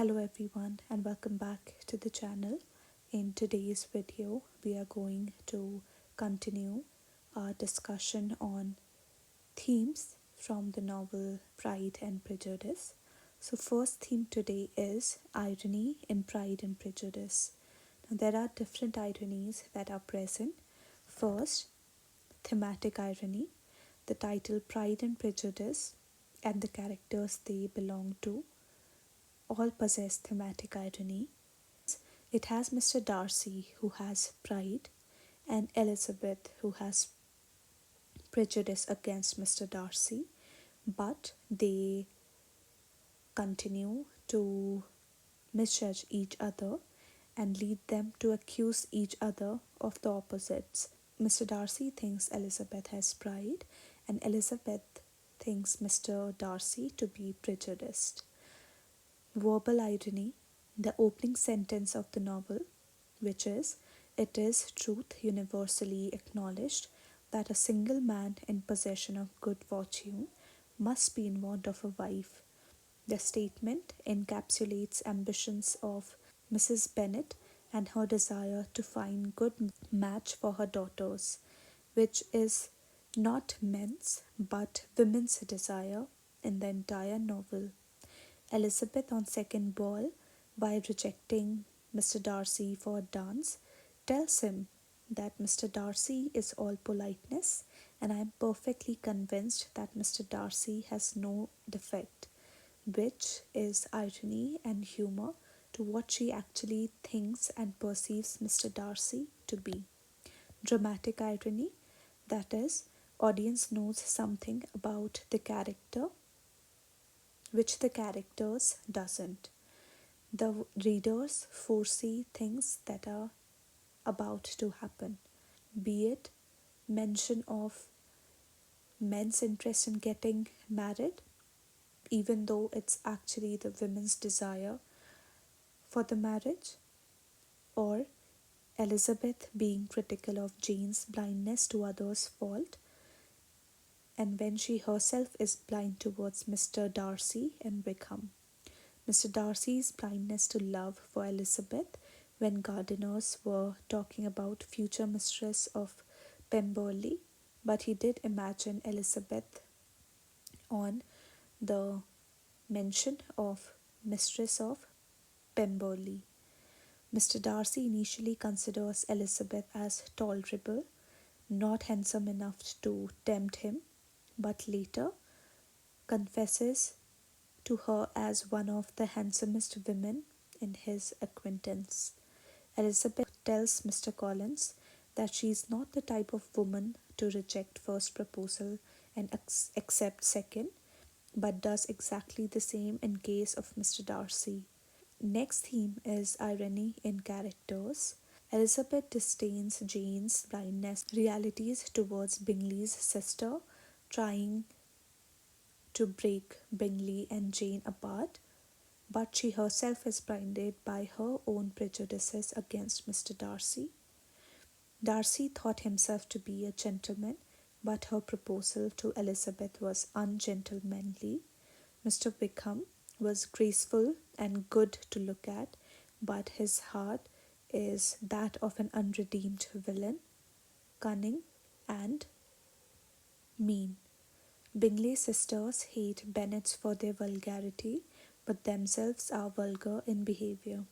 Hello everyone and welcome back to the channel. In today's video, we are going to continue our discussion on themes from the novel Pride and Prejudice. So first theme today is irony in Pride and Prejudice. Now there are different ironies that are present. First, thematic irony. The title Pride and Prejudice and the characters they belong to all possess thematic irony. It has Mr. Darcy, who has pride, and Elizabeth, who has prejudice against Mr. Darcy, but they continue to misjudge each other and lead them to accuse each other of the opposites. Mr. Darcy thinks Elizabeth has pride, and Elizabeth thinks Mr. Darcy to be prejudiced. Verbal irony, the opening sentence of the novel, which is, "It is truth universally acknowledged that a single man in possession of good fortune must be in want of a wife." The statement encapsulates ambitions of Mrs. Bennet and her desire to find good match for her daughters, which is not men's but women's desire in the entire novel. Elizabeth on second ball, while rejecting Mr. Darcy for a dance, tells him that Mr. Darcy is all politeness, and I am perfectly convinced that Mr. Darcy has no defect, which is irony and humour to what she actually thinks and perceives Mr. Darcy to be. Dramatic irony, that is, audience knows something about the character which the characters doesn't. The readers foresee things that are about to happen, be it mention of men's interest in getting married, even though it's actually the women's desire for the marriage, or Elizabeth being critical of Jane's blindness to others' fault, and when she herself is blind towards Mr. Darcy and Wickham. Mr. Darcy's blindness to love for Elizabeth when gardeners were talking about future mistress of Pemberley, but he did imagine Elizabeth on the mention of mistress of Pemberley. Mr. Darcy initially considers Elizabeth as tolerable, not handsome enough to tempt him, but later confesses to her as one of the handsomest women in his acquaintance. Elizabeth tells Mr. Collins that she is not the type of woman to reject first proposal and accept second, but does exactly the same in case of Mr. Darcy. Next theme is irony in characters. Elizabeth disdains Jane's blindness realities towards Bingley's sister, trying to break Bingley and Jane apart, but she herself is blinded by her own prejudices against Mr. Darcy. Darcy thought himself to be a gentleman, but her proposal to Elizabeth was ungentlemanly. Mr. Wickham was graceful and good to look at, but his heart is that of an unredeemed villain, cunning and mean. Bingley's sisters hate Bennets for their vulgarity, but themselves are vulgar in behaviour.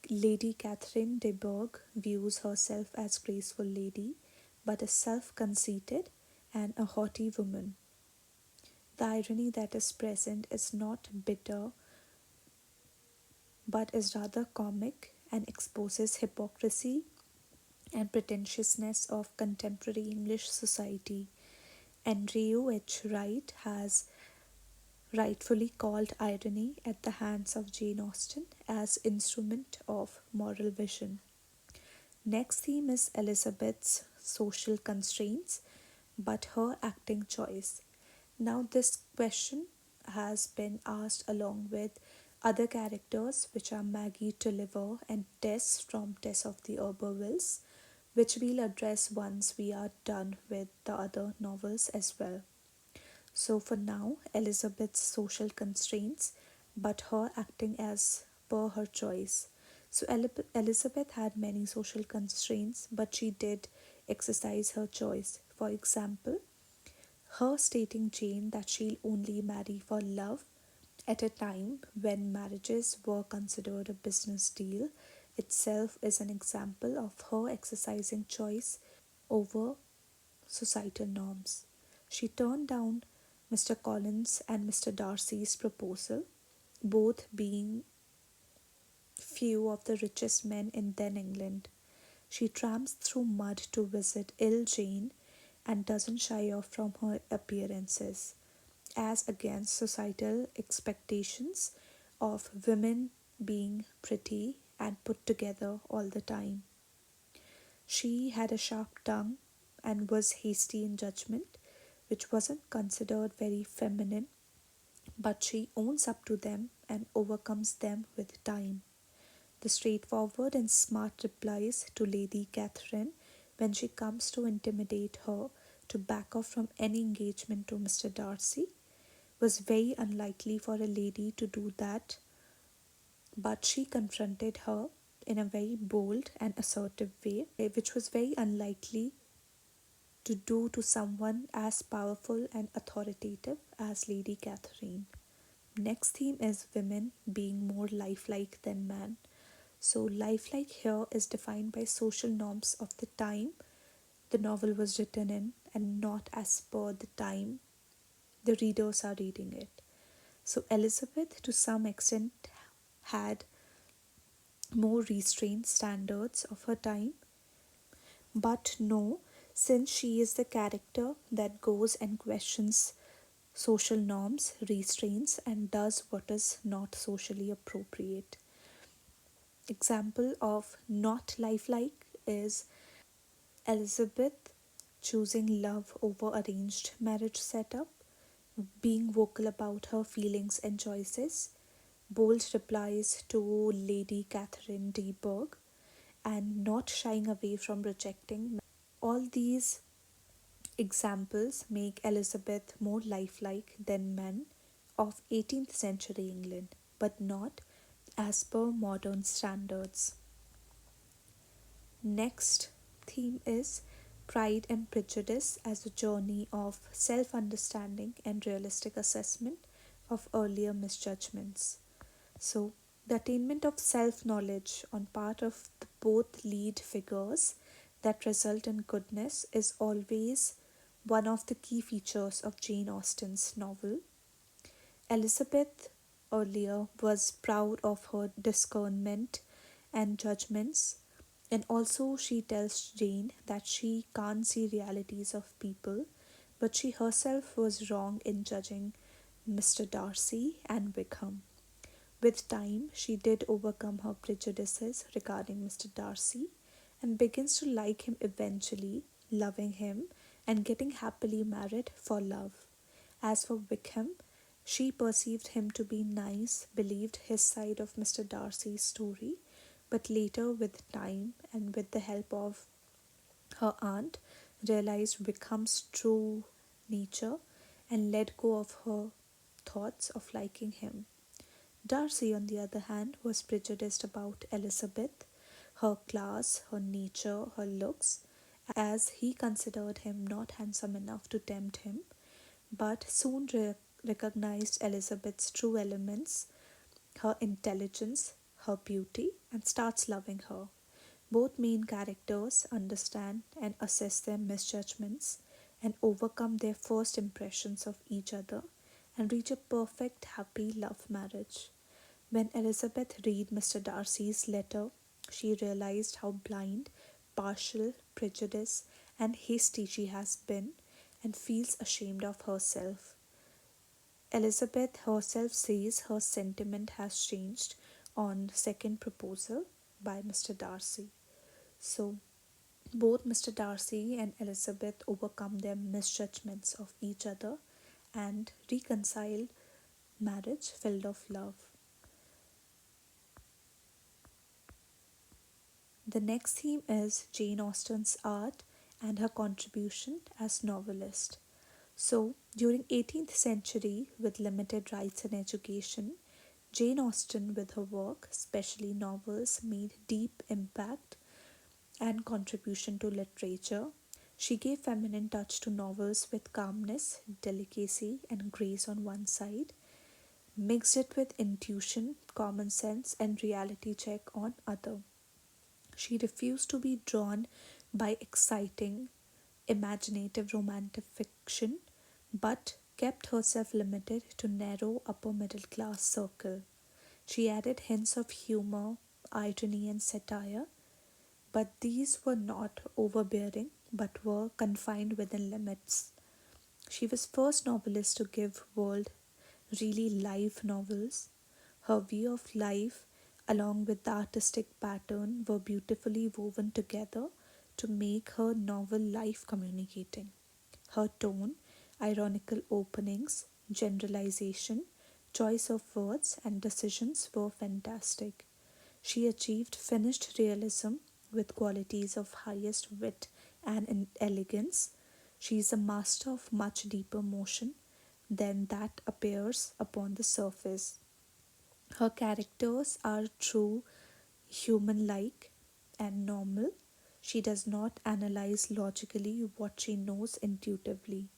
Lady Catherine de Bourgh views herself as graceful lady, but is self-conceited and a haughty woman. The irony that is present is not bitter, but is rather comic and exposes hypocrisy and pretentiousness of contemporary English society. Andrew H. Wright has rightfully called irony at the hands of Jane Austen as instrument of moral vision. Next theme is Elizabeth's social constraints, but her acting choice. Now this question has been asked along with other characters, which are Maggie Tulliver and Tess from Tess of the Urbervilles, which we'll address once we are done with the other novels as well. So for now, Elizabeth's social constraints, but her acting as per her choice. So Elizabeth had many social constraints, but she did exercise her choice. For example, her stating Jane that she'll only marry for love at a time when marriages were considered a business deal itself is an example of her exercising choice over societal norms. She turned down Mr. Collins and Mr. Darcy's proposal, both being few of the richest men in then England. She tramps through mud to visit ill Jane and doesn't shy off from her appearances, as against societal expectations of women being pretty and put together all the time. She had a sharp tongue and was hasty in judgment, which wasn't considered very feminine, but she owns up to them and overcomes them with time. The straightforward and smart replies to Lady Catherine when she comes to intimidate her to back off from any engagement to Mr. Darcy was very unlikely for a lady to do that, but she confronted her in a very bold and assertive way, which was very unlikely to do to someone as powerful and authoritative as Lady Catherine. Next theme is women being more lifelike than man. So, lifelike here is defined by social norms of the time the novel was written in and not as per the time the readers are reading it. So, Elizabeth, to some extent, had more restrained standards of her time, but no, since she is the character that goes and questions social norms, restraints, and does what is not socially appropriate. Example of not lifelike is Elizabeth choosing love over arranged marriage setup, being vocal about her feelings and choices, bold replies to Lady Catherine de Bourgh, and not shying away from rejecting. All these examples make Elizabeth more lifelike than men of 18th century England, but not as per modern standards. Next theme is Pride and Prejudice as a journey of self understanding and realistic assessment of earlier misjudgments. So, the attainment of self knowledge on part of the both lead figures that result in goodness is always one of the key features of Jane Austen's novel. Elizabeth earlier was proud of her discernment and judgments, and also she tells Jane that she can't see realities of people, but she herself was wrong in judging Mr. Darcy and Wickham. With time, she did overcome her prejudices regarding Mr. Darcy and begins to like him eventually, loving him and getting happily married for love. As for Wickham, she perceived him to be nice, believed his side of Mr. Darcy's story, but later, with time and with the help of her aunt, realized Wickham's true nature and let go of her thoughts of liking him. Darcy, on the other hand, was prejudiced about Elizabeth, her class, her nature, her looks, as he considered him not handsome enough to tempt him, but soon recognized Elizabeth's true elements, her intelligence, her beauty, and starts loving her. Both main characters understand and assess their misjudgments and overcome their first impressions of each other and reach a perfect, happy love marriage. When Elizabeth read Mr. Darcy's letter, she realized how blind, partial, prejudiced, and hasty she has been and feels ashamed of herself. Elizabeth herself says her sentiment has changed on second proposal by Mr. Darcy. So both Mr. Darcy and Elizabeth overcome their misjudgments of each other and reconcile marriage filled of love. The next theme is Jane Austen's art and her contribution as novelist. So, during 18th century with limited rights and education, Jane Austen, with her work, especially novels, made deep impact and contribution to literature. She gave feminine touch to novels with calmness, delicacy, and grace on one side, mixed it with intuition, common sense, and reality check on other. She refused to be drawn by exciting, imaginative romantic fiction, but kept herself limited to narrow upper middle class circle. She added hints of humor, irony, and satire, but these were not overbearing but were confined within limits. She was first novelist to give world really live novels. Her view of life along with the artistic pattern were beautifully woven together to make her novel life communicating. Her tone, ironical openings, generalization, choice of words, and decisions were fantastic. She achieved finished realism with qualities of highest wit and elegance. She is a master of much deeper motion than that appears upon the surface. Her characters are true, human like, and normal. She does not analyze logically what she knows intuitively.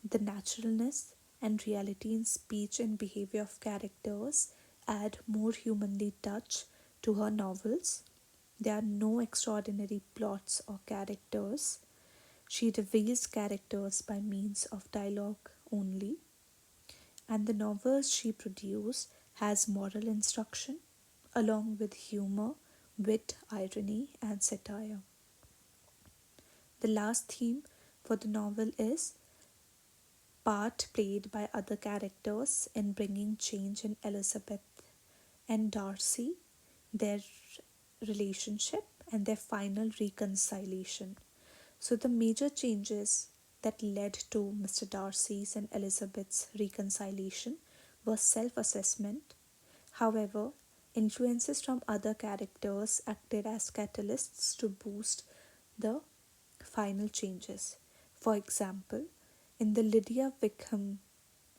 The naturalness and reality in speech and behavior of characters add more humanly touch to her novels. There are no extraordinary plots or characters. She reveals characters by means of dialogue only, and the novels she produced has moral instruction along with humor, wit, irony, and satire. The last theme for the novel is part played by other characters in bringing change in Elizabeth and Darcy, their relationship, and their final reconciliation. So, the major changes that led to Mr. Darcy's and Elizabeth's reconciliation were self assessment. However, influences from other characters acted as catalysts to boost the final changes. For example, in the Lydia Wickham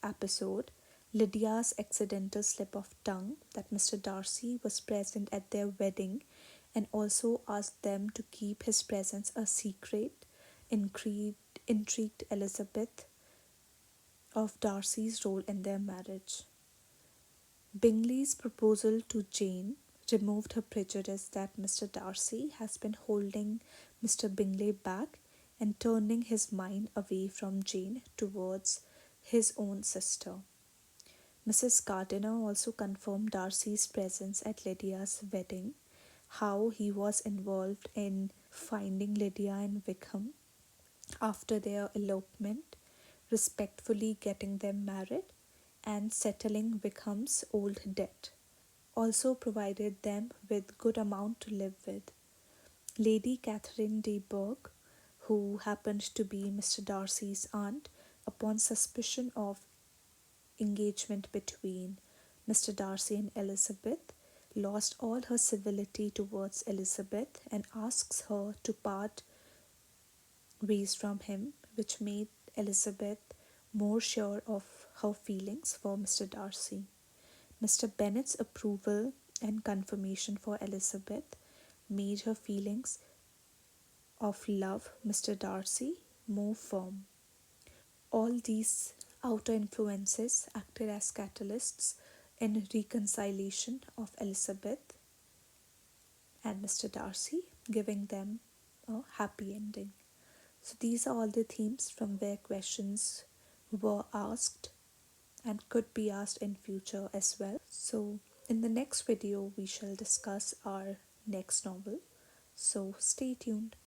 episode, Lydia's accidental slip of tongue that Mr. Darcy was present at their wedding and also asked them to keep his presence a secret intrigued Elizabeth of Darcy's role in their marriage. Bingley's proposal to Jane removed her prejudice that Mr. Darcy has been holding Mr. Bingley back and turning his mind away from Jane towards his own sister. Mrs. Gardiner also confirmed Darcy's presence at Lydia's wedding, how he was involved in finding Lydia and Wickham after their elopement, respectfully getting them married, and settling Wickham's old debt. Also provided them with good amount to live with. Lady Catherine de Bourgh, who happened to be Mr. Darcy's aunt, upon suspicion of engagement between Mr. Darcy and Elizabeth, lost all her civility towards Elizabeth and asks her to part ways from him, which made Elizabeth more sure of her feelings for Mr. Darcy. Mr. Bennet's approval and confirmation for Elizabeth made her feelings of love Mr. Darcy more firm. All these outer influences acted as catalysts in reconciliation of Elizabeth and Mr. Darcy, giving them a happy ending. So these are all the themes from where questions were asked and could be asked in future as well. So in the next video we shall discuss our next novel. So stay tuned.